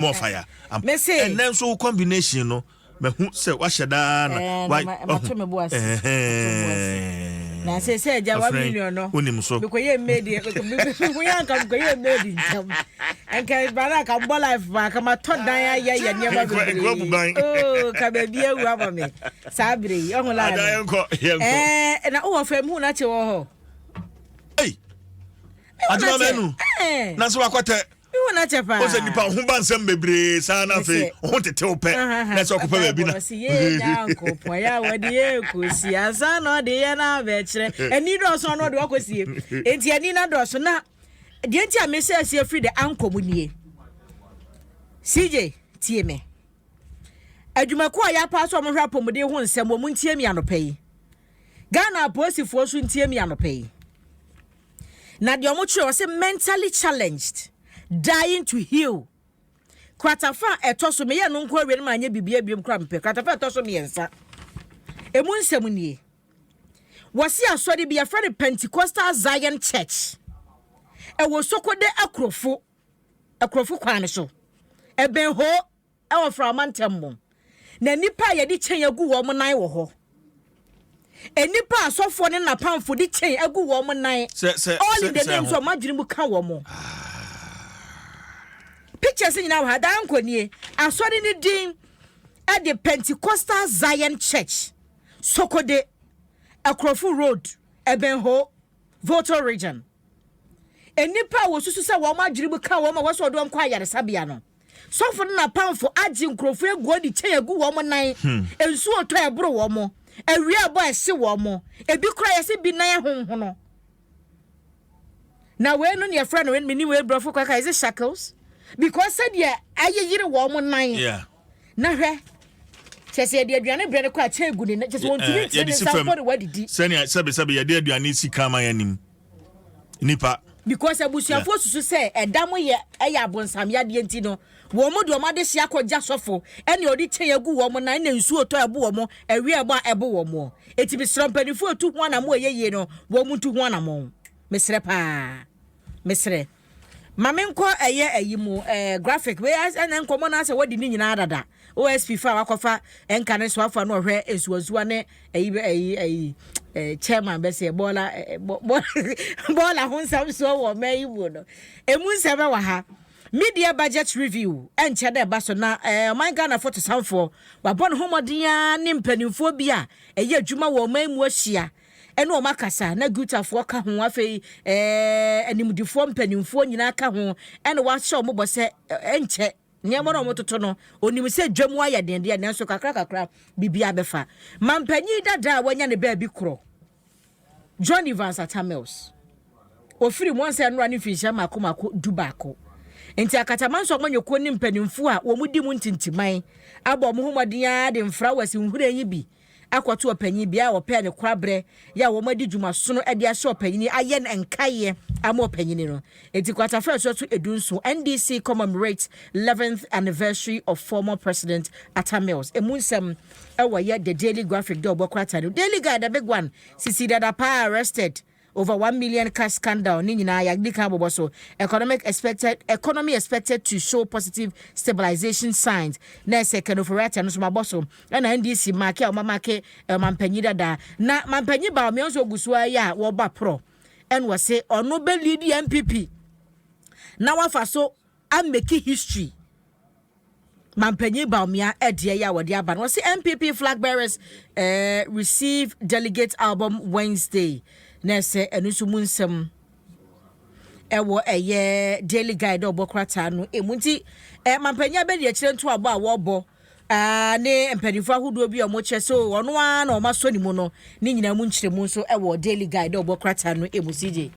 more fire and then so combination no me hu say wa sheda na why na say ja 1 million no because ye made we yan come go ye made jam en ka bara ka bo life ba ka ma to dan ya nyema be oh ka be bia wu aba me sabre ohun la na o fam hu na che wo ho aduma menu na so akwate na chepa o se nipa ho ban sem bebre sa na fe ho tete ope na so akopa ba bi na si ye nyanko po ya wadi e kosi asa no de ye na be kire eni do so no de akosi enti eni na do so na de enti a me say see free the anko mu nie CJ tie me adwumako a ya pa so mo hwa pomode ho nsem mo ntie mi anopai Ghana posifo so ntie mi anopai na de omo chiro say mentally challenged dying to heal. Kwatafa etoso me ye no nko awie ma anya bibia biem kra mpe. Kwatafa etoso me yensa. Emu nsem nie. Wasi asori bia friend Pentecostal Zion Church. E wo sokode akrofo kwan so. Eben ho e wo fra mantemmo. Na nipa ye di chen agu wo mo nan wo ho. Enipa asofo ne na pamfo di chen agu wo mo nan. All in the names of madwiri mu ka wo mo. Pictures in our Hadankonie, and so in the din at the Pentecostal Zion Church, Sokode, Akrofu Road, Ebenho, Voto region. And Nipa was to say, Wama Dribuka, Wama was what don't quiet Sabiano. So for na pound for Ajin Crofre, go the chair, go woman nine, and so to a bro womo, a real boy, see womo, a big cry as it be nine home. Now, when on your friend, when many will bro for Kaka is shackles. Because said yeah aye woman nine na hwe chese de aduane bre ne kwa cha egu ne just want to eat somebody what did senior sabe ya de aduane sika ma yanim nipa because abusuafo susu say edam ye abonsam ya de enti no wo mo de o ma de hia akogya sofo ene odi chen egu wo mo nan na nsu oto ebo wo mo ewi ebo ebo wo mo eti bi srompanifo otu ho na mo yeye no wo mu tu ho na mo mesre pa mesre Mamenko eye ayimu graphic we as en enkomo na se wodi ni nyina dada OSP fa wakofa enka ne so afa no hwe esuazuwa ne ayi chairman be se bola ho nsam so wo mayibu no emu nsebe wa ha media budget review enche da ba so na man Ghana photo sanfo wa bon homodia ne mpanimfo bia eye adwuma wo mayimu ahia ene o makasa na gutafo ka ho afei animdifo mpanimfo nyina ka ho ene wa hye o mo bose enche nyemo no mototo no onim se dwamu aye dende na so kakra bibia befa mampanyi dada wanya ne ba bi kro John Evans Atamels ofiri mo nse no ani finsha makomako dubako enti akataman so manyoko ni mpanimfo a wo mudi mu ntintiman abo mo homodin de mfra wasi nhura bi akwato opanyi bia wo pe ne kwabre ya wo madi dwuma so no ade ahye opanyi aye nkaye ama opanyi no enti kwata first so edunso NDC commemorates 11th anniversary of former president Atamels emunsem ewa the Daily Graphic do bokwata no Daily Guide the big one sisi dada pa arrested over 1 million cash scandal ni nyina ya dika boboso economy expected to show positive stabilization signs na second of rate no so maboso na NDC market o mamake mampanyi dada na mampanyi ba me onso gusua ya wo ba pro en wo se ono be lead MPP na wafa so am make history mampanyi ba omia edie ya wode aba no se MPP flag bearers receive delegate album Wednesday nese enusu munsem ewo eye Daily Guide obokrata no emunti mampanya be de kire nto abo a wo bo ne mpanifo ahodo bi o mo kye so ono a na o maso ni mu no ni nyina mu nkire mu so ewo Daily Guide obokrata no emusije